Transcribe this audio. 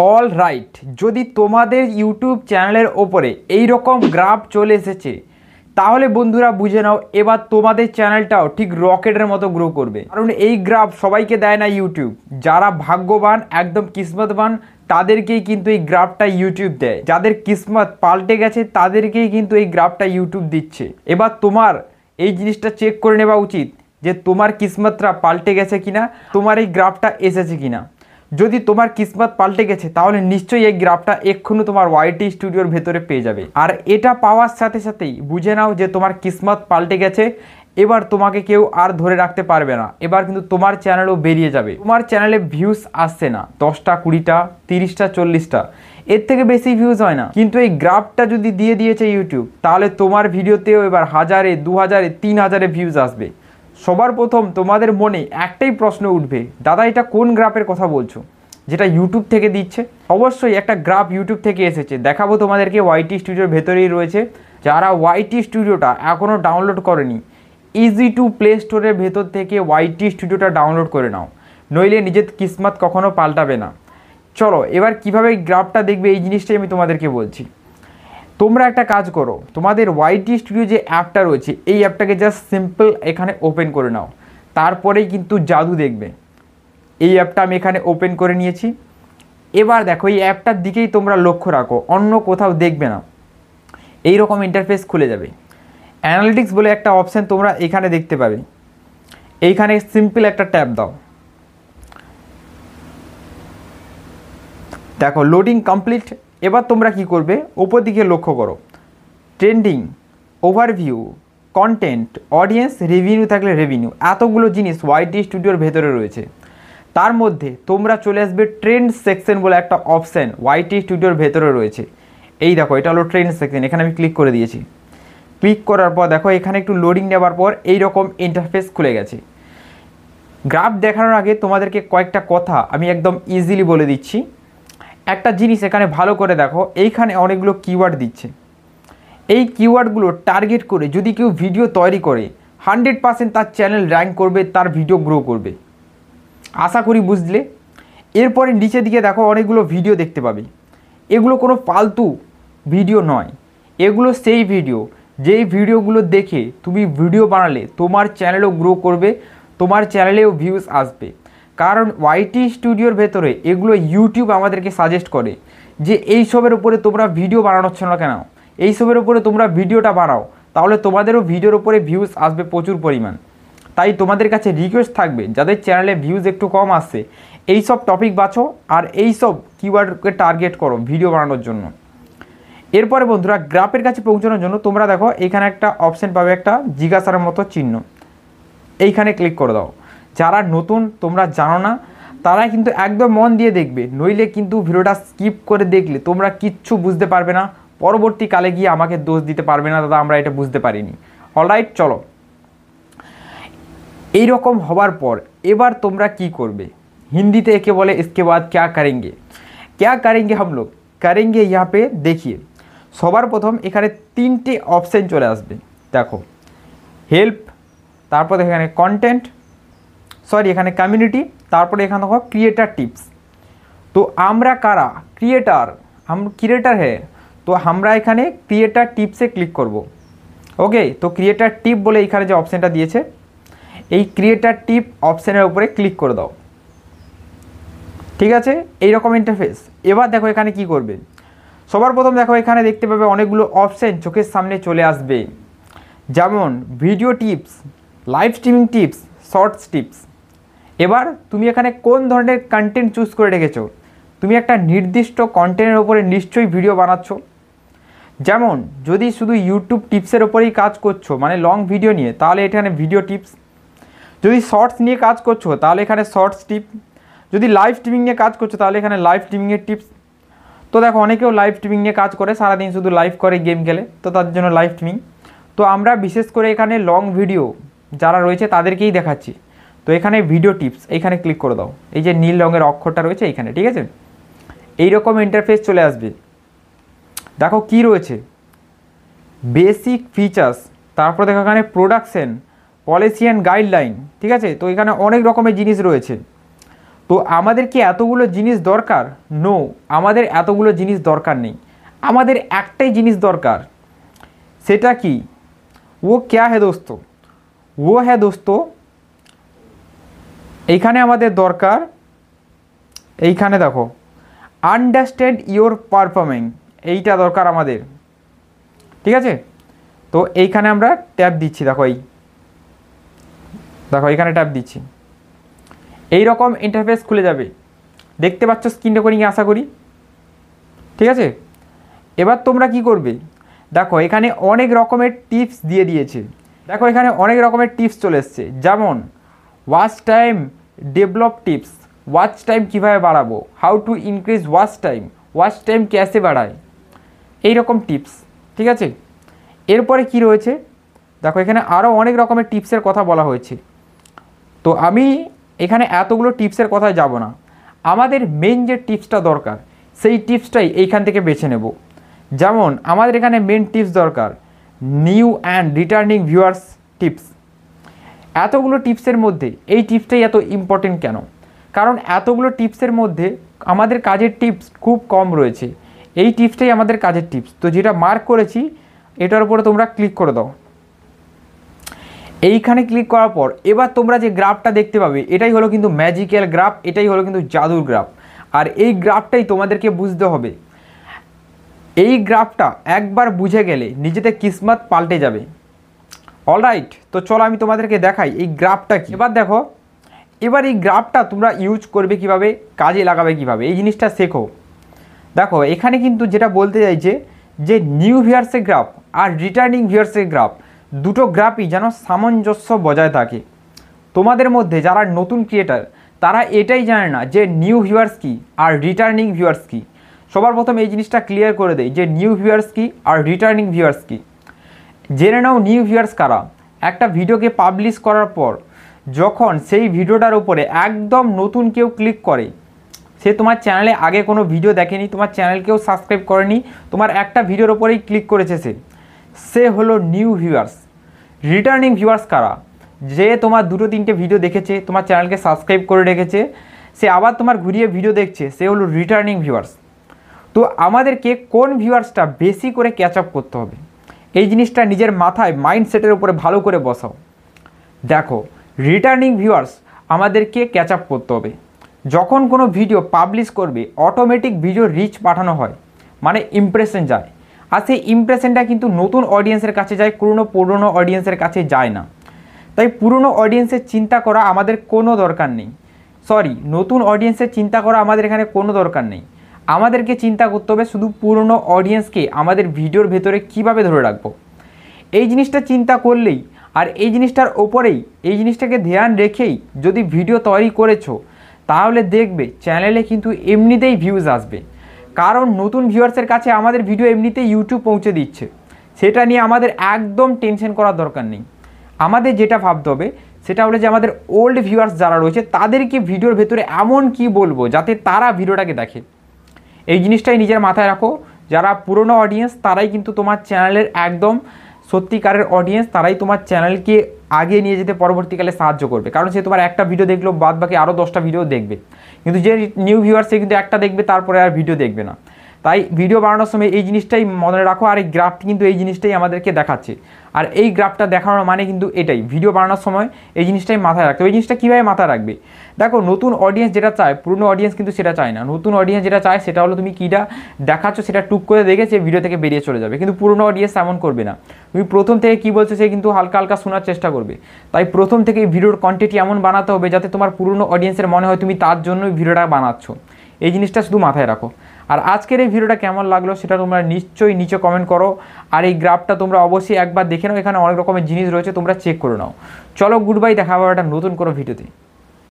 All right, যদি তোমাদের YouTube চ্যানেলের ওপরে এই রকম গ্রাফ চলে এসেছে তাহলে বন্ধুরা বুঝে নাও এবার তোমাদের চ্যানেলটাও ঠিক রকেটের মতো গ্রো করবে। কারণ এই গ্রাফ সবাইকে দেয় না ইউটিউব, যারা ভাগ্যবান একদম কিসমতবান তাদেরকেই কিন্তু এই গ্রাফটা ইউটিউব দেয়। যাদের কিসমত পাল্টে গেছে তাদেরকেই কিন্তু এই গ্রাফটা ইউটিউব দিচ্ছে। এবার তোমার এই জিনিসটা চেক করে নেওয়া উচিত যে তোমার কিসমতটা পাল্টে গেছে কিনা, তোমার এই গ্রাফটা এসেছে কিনা। যদি তোমার কিসমত পাল্টে গেছে তাহলে নিশ্চয়ই এই গ্রাফটা এক্ষুনি তোমার ওয়াইটি স্টুডিওর ভেতরে পেয়ে যাবে। আর এটা পাওয়ার সাথে সাথেই বুঝে নাও যে তোমার কিসমত পাল্টে গেছে। এবার তোমাকে কেউ আর ধরে রাখতে পারবে না, এবার কিন্তু তোমার চ্যানেলও বেরিয়ে যাবে। তোমার চ্যানেলে ভিউজ আসছে না 10টা 20টা 30টা 40টা, এর থেকে বেশি ভিউজ হয় না, কিন্তু এই গ্রাফটা যদি দিয়ে দিয়েছে ইউটিউব তাহলে তোমার ভিডিওতেও এবার 1000-এ 2000-এ 3000-এ ভিউজ আসবে। সবার প্রথম তোমাদের মনে একটাই প্রশ্ন উঠবে, দাদা এটা কোন গ্রাফের কথা বলছো যেটা ইউটিউব থেকে দিচ্ছে? অবশ্যই একটা গ্রাফ ইউটিউব থেকে এসেছে, দেখাবো তোমাদেরকে। ওয়াইটি স্টুডিওর ভেতরেই রয়েছে। যারা ওয়াইটি স্টুডিওটা এখনও ডাউনলোড করেনি, ইজি টু প্লে স্টোরের ভেতর থেকে ওয়াইটি স্টুডিওটা ডাউনলোড করে নাও, নইলে নিজের কিসমত কখনো পাল্টাবে না। চলো এবার কিভাবে এই গ্রাফটা দেখবে এই জিনিসটাই আমি তোমাদেরকে বলছি। তোমরা একটা কাজ করো, তোমাদের ওয়াইটি স্টুডিও যে অ্যাপটা রয়েছে এই অ্যাপটাকে জাস্ট সিম্পল এখানে ওপেন করে নাও, তারপরেই কিন্তু জাদু দেখবে। এই অ্যাপটা আমি এখানে ওপেন করে নিয়েছি। এবার দেখো এই অ্যাপটার দিকেই তোমরা লক্ষ্য রাখো, অন্য কোথাও দেখবে না। এই রকম ইন্টারফেস খুলে যাবে। অ্যানালিটিক্স বলে একটা অপশান তোমরা এখানে দেখতে পাবে, এইখানে সিম্পল একটা ট্যাপ দাও। দেখো লোডিং কমপ্লিট। এবার তোমরা কি করবে, ওপর দিকে লক্ষ্য করো, trending, overview, content, audience, revenue থাকলে রেভিনিউ, এতগুলো জিনিস ওয়াইটি স্টুডিওর ভেতরে রয়েছে। তার মধ্যে তোমরা চলে আসবে ট্রেন্ড সেকশন বলে একটা অপশান ওয়াইটি স্টুডিওর ভেতরে রয়েছে। এই দেখো এটা হলো ট্রেন্ড সেকশন, এখানে আমি ক্লিক করে দিয়েছি। ক্লিক করার পর দেখো এখানে একটু লোডিং নেওয়ার পর এই রকম ইন্টারফেস খুলে গেছে। গ্রাফ দেখানোর আগে তোমাদেরকে কয়েকটা কথা আমি একদম ইজিলি বলে দিচ্ছি। একটা জিনিস এখানে ভালো করে দেখো, এইখানে অনেকগুলো কিওয়ার্ড দিচ্ছে। এই কিওয়ার্ডগুলো টার্গেট করে যদি কেউ ভিডিও তৈরি করে 100% তার চ্যানেল র্যাঙ্ক করবে, তার ভিডিও গ্রো করবে। আশা করি বুঝলে। এরপরে নিচের দিকে দেখো অনেকগুলো ভিডিও দেখতে পাবে। এগুলো কোনো ফালতু ভিডিও নয়, এগুলো সেই ভিডিও যেই ভিডিওগুলো দেখে তুমি ভিডিও বানালে তোমার চ্যানেলও গ্রো করবে, তোমার চ্যানেলেও ভিউজ আসবে। কারণ ওয়াইটি স্টুডিওর ভেতরে এগুলো ইউটিউব আমাদেরকে সাজেস্ট করে যে এইসবের উপরে তোমরা ভিডিও বানাচ্ছ না কেন, এইসবের উপরে তোমরা ভিডিওটা বানাও, তাহলে তোমাদেরও ভিডিওর উপরে ভিউজ আসবে প্রচুর পরিমাণ। তাই তোমাদের কাছে রিকোয়েস্ট থাকবে যাদের চ্যানেলে ভিউজ একটু কম আসছে এই সব টপিক বাছো আর এই সব কিওয়ার্ডকে টার্গেট করো ভিডিও বানানোর জন্য। এরপরে বন্ধুরা গ্রাফের কাছে পৌঁছানোর জন্য তোমরা দেখো এখানে একটা অপশান পাবে, একটা জিজ্ঞাসার মতো চিহ্ন, এইখানে ক্লিক করে দাও। যারা নতুন তোমরা জানো না তারা কিন্তু একদম মন দিয়ে দেখবে, নইলে কিন্তু ভিডিওটা স্কিপ করে দেখলে তোমরা কিচ্ছু বুঝতে পারবে না, পরবর্তীকালে গিয়ে আমাকে দোষ দিতে পারবে না, দাদা আমরা এটা বুঝতে পারিনি। অলরাইট, চলো। এইরকম হওয়ার পর এবার তোমরা কি করবে, হিন্দিতে একে বলে इसके बाद क्या करेंगे। क्या करेंगे हम लोग, करेंगे यहाँ पे देखिए। সবার প্রথম এখানে 3টে অপশান চলে আসবে। দেখো হেল্প, তারপর এখানে কন্টেন্ট, এখানে কমিউনিটি, তারপরে এখানে দেখো ক্রিয়েটার টিপস। তো আমরা কারা, ক্রিয়েটার, हम क्रिएटर है তো আমরা এখানে ক্রিয়েটার টিপসে ক্লিক করব। ওকে, তো ক্রিয়েটার টিপ বলে এখানে যে অপশানটা দিয়েছে এই ক্রিয়েটার টিপ অপশানের উপরে ক্লিক করে দাও। ঠিক আছে, এইরকম ইন্টারফেস। এবার দেখো এখানে কি করবে, সবার প্রথম দেখো এখানে দেখতে পাবে অনেকগুলো অপশান চোখের সামনে চলে আসবে, যেমন video tips, live streaming tips, shorts tips. এবার তুমি এখানে কোন ধরনের কন্টেন্ট চুজ করে রেখেছো, তুমি একটা নির্দিষ্ট কন্টেন্টের ওপরে নিশ্চয়ই ভিডিও বানাচ্ছ। যেমন যদি শুধু ইউটিউব টিপসের ওপরেই কাজ করছো মানে লং ভিডিও নিয়ে, তাহলে এখানে ভিডিও টিপস। যদি শর্টস নিয়ে কাজ করছো তাহলে এখানে শর্টস টিপ। যদি লাইভ স্ট্রিমিং নিয়ে কাজ করছো তাহলে এখানে লাইভ স্ট্রিমিংয়ের টিপস। তো দেখো অনেকেও লাইভ স্ট্রিমিং নিয়ে কাজ করে, সারাদিন শুধু লাইভ করে গেম খেলে, তো তার জন্য লাইভ স্ট্রিমিং। তো আমরা বিশেষ করে এখানে লং ভিডিও যারা রয়েছে তাদেরকেই দেখাচ্ছি। তো এখানে ভিডিও টিপস, এইখানে ক্লিক করে দাও, এই যে নীল রঙের অক্ষরটা রয়েছে এইখানে। ঠিক আছে, এইরকম ইন্টারফেস চলে আসবে। দেখো কি রয়েছে, বেসিক ফিচার্স, তারপর দেখো এখানে প্রোডাকশন, পলিসি অ্যান্ড গাইডলাইন। ঠিক আছে, তো এখানে অনেক রকমের জিনিস রয়েছে। তো আমাদের কি এতগুলো জিনিস দরকার? নো, আমাদের এতগুলো জিনিস দরকার নেই। আমাদের একটাই জিনিস দরকার, সেটা কি? ও ক্যা হে দোস্তো? ও হ্যাঁ দোস্তো, এইখানে আমাদের দরকার, এইখানে দেখো, আন্ডারস্ট্যান্ড ইওর পারফর্মিং, এইটা দরকার আমাদের। ঠিক আছে, তো এইখানে আমরা ট্যাব দিচ্ছি, দেখো দেখো এখানে ট্যাব দিচ্ছি, এই রকম ইন্টারফেস খুলে যাবে। দেখতে পাচ্ছ স্ক্রিন রেকর্ডিং আশা করি। ঠিক আছে, এবার তোমরা কি করবে? দেখো এখানে অনেক রকমের টিপস দিয়ে দিয়েছে। দেখো এখানে অনেক রকমের টিপস চলে এসছে, যেমন watch time develop tips, watch time কীভাবে বাড়াবো, how to increase watch time ক্যাসে বাড়ায়, এইরকম টিপস। ঠিক আছে, এরপরে কি রয়েছে দেখো, এখানে আরও অনেক রকমের টিপসের কথা বলা হয়েছে। তো আমি এখানে এতগুলো টিপসের কথায় যাব না, আমাদের মেন যে টিপসটা দরকার সেই টিপসটাই এইখান থেকে বেছে নেব। যেমন আমাদের এখানে মেন টিপস দরকার new and returning viewers tips. এতগুলো টিপসের মধ্যে এই টিপসটাই এত ইম্পর্টেন্ট কেন? কারণ এতগুলো টিপসের মধ্যে আমাদের কাজের টিপস খুব কম রয়েছে, এই টিপসটাই আমাদের কাজের টিপস। তো যেটা মার্ক করেছি এটার উপরে তোমরা ক্লিক করে দাও। এইখানে ক্লিক করার পর এবার তোমরা যে গ্রাফটা দেখতে পাবে এটাই হলো কিন্তু ম্যাজিক্যাল গ্রাফ, এটাই হলো কিন্তু জাদুর গ্রাফ। আর এই গ্রাফটাই তোমাদেরকে বুঝতে হবে। এই গ্রাফটা একবার বুঝে গেলে নিজেদের কিসমত পাল্টে যাবে। অলরাইট, তো চলো আমি তোমাদেরকে দেখাই এই গ্রাফটা কি। এবার দেখো, এবার এই গ্রাফটা তোমরা ইউজ করবে কিভাবে, কাজে লাগাবে কিভাবে, এই জিনিসটা শেখো। দেখো এখানে কিন্তু যেটা বলতে চাইছে যে নিউ ভিউয়ার্সের গ্রাফ আর রিটার্নিং ভিউয়ার্সের গ্রাফ, দুটো গ্রাফই যেন সামঞ্জস্য বজায় থাকে। তোমাদের মধ্যে যারা নতুন ক্রিয়েটার তারা এটাই জানে না যে নিউ ভিউয়ার্স কী আর রিটার্নিং ভিউয়ার্স কী। সবার প্রথম এই জিনিসটা ক্লিয়ার করে দেয় যে নিউ ভিউয়ার্স কী আর রিটার্নিং ভিউয়ার্স কী। জেনে নাও নিউ ভিউয়ার্স কারা। একটা ভিডিওকে পাবলিশ করার পর যখন সেই ভিডিওটার উপরে একদম নতুন কেউ ক্লিক করে, সে তোমার চ্যানেলে আগে কোনো ভিডিও দেখেনি, তোমার চ্যানেলকেও সাবস্ক্রাইব করেনি, তোমার একটা ভিডিওর ওপরেই ক্লিক করেছে, সে হলো নিউ ভিউয়ার্স। রিটার্নিং ভিউয়ার্স কারা? যে তোমার দুটো তিনটে ভিডিও দেখেছে, তোমার চ্যানেলকে সাবস্ক্রাইব করে রেখেছে, সে আবার তোমার ঘুরিয়ে ভিডিও দেখছে, সে হলো রিটার্নিং ভিউয়ার্স। তো আমাদেরকে কোন ভিউয়ার্সটা বেশি করে ক্যাচ আপ করতে হবে, এই জিনিসটা নিজের মাথায় মাইন্ডসেটের উপরে ভালো করে বসাও। দেখো রিটার্নিং ভিউয়ার্স আমাদেরকে ক্যাচ আপ করতে হবে। যখন কোনো ভিডিও পাবলিশ করবে অটোমেটিক ভিডিও রিচ পাঠানো হয়, মানে ইমপ্রেশন যায়, আর সেই ইমপ্রেশনটা কিন্তু নতুন অডিয়েন্সের কাছে যায়, পুরনো অডিয়েন্সের কাছে যায় না। তাই পুরনো অডিয়েন্সের চিন্তা করা আমাদের কোনো দরকার নেই, নতুন অডিয়েন্সের চিন্তা করা আমাদের এখানে কোনো দরকার নেই। আমাদেরকে চিন্তা করতে হবে শুধু পুরনো অডিয়েন্সকে আমাদের ভিডিওর ভেতরে কিভাবে ধরে রাখবো, এই জিনিসটা চিন্তা করলেই, আর এই জিনিসটার ওপরেই, এই জিনিসটাকে ধ্যান রেখেই যদি ভিডিও তৈরি করেছো, তাহলে দেখবে চ্যানেলে কিন্তু এমনিতেই ভিউজ আসবে। কারণ নতুন ভিউয়ার্সের কাছে আমাদের ভিডিও এমনিতেই ইউটিউব পৌঁছে দিচ্ছে, সেটা নিয়ে আমাদের একদম টেনশন করার দরকার নেই। আমাদের যেটা ভাবতে হবে সেটা হলো যে আমাদের ওল্ড ভিউয়ার্স যারা রয়েছে তাদেরকে ভিডিওর ভেতরে এমন কি বলবো যাতে তারা ভিডিওটাকে দেখে, এই জিনিসটাই নিজের মাথায় রাখো। যারা পুরনো অডিয়েন্স তারাই কিন্তু তোমার চ্যানেলের একদম সত্যিকারের অডিয়েন্স, তারাই তোমার চ্যানেলকে আগিয়ে নিয়ে যেতে পরবর্তীকালে সাহায্য করবে। কারণ সে তোমার একটা ভিডিও দেখলো, বাদ বাকি আরও 10টা ভিডিও দেখবে, কিন্তু যে নিউ ভিউয়ার্স সে কিন্তু একটা দেখবে, তারপরে আর ভিডিও দেখবে না। তাই ভিডিও বানানোর সময় এই জিনিসটাই মনে রাখো। আর এই গ্রাফটি কিন্তু এই জিনিসটাই আমাদেরকে দেখাচ্ছে, আর এই গ্রাফটা দেখানোর মানে কিন্তু এটাই, ভিডিও বানানোর সময় এই জিনিসটাই মাথায় রাখতে হবে। এই জিনিসটা কীভাবে মাথায় রাখবে? দেখো নতুন অডিয়েন্স যেটা চায়, পুরনো অডিয়েন্স কিন্তু সেটা চায় না। নতুন অডিয়েন্স যেটা চায় সেটা হলো তুমি কীটা দেখাচ্ছ সেটা টুক করে দেখেছে ভিডিও থেকে বেরিয়ে চলে যাবে, কিন্তু পুরনো অডিয়েন্স এমন করবে না। তুমি প্রথম থেকে কী বলছো সে কিন্তু হালকা হালকা শোনার চেষ্টা করবে। তাই প্রথম থেকে ভিডিওর কন্টেন্ট এমন বানাতে হবে যাতে তোমার পুরনো অডিয়েন্সের মনে হয় তুমি তার জন্যই ভিডিওটা বানাচ্ছ। এই জিনিসটা শুধু মাথায় রাখো। আর আজকের এই ভিডিওটা কেমন লাগলো সেটা তোমরা নিশ্চয়ই নিচে কমেন্ট করো। আর এই গ্রাফটা তোমরা অবশ্যই একবার দেখে নাও, এখানে অনেক রকমের জিনিস রয়েছে, তোমরা চেক করে নাও। চলো গুড বাই, দেখা হবে একটা নতুন কোনো ভিডিওতে।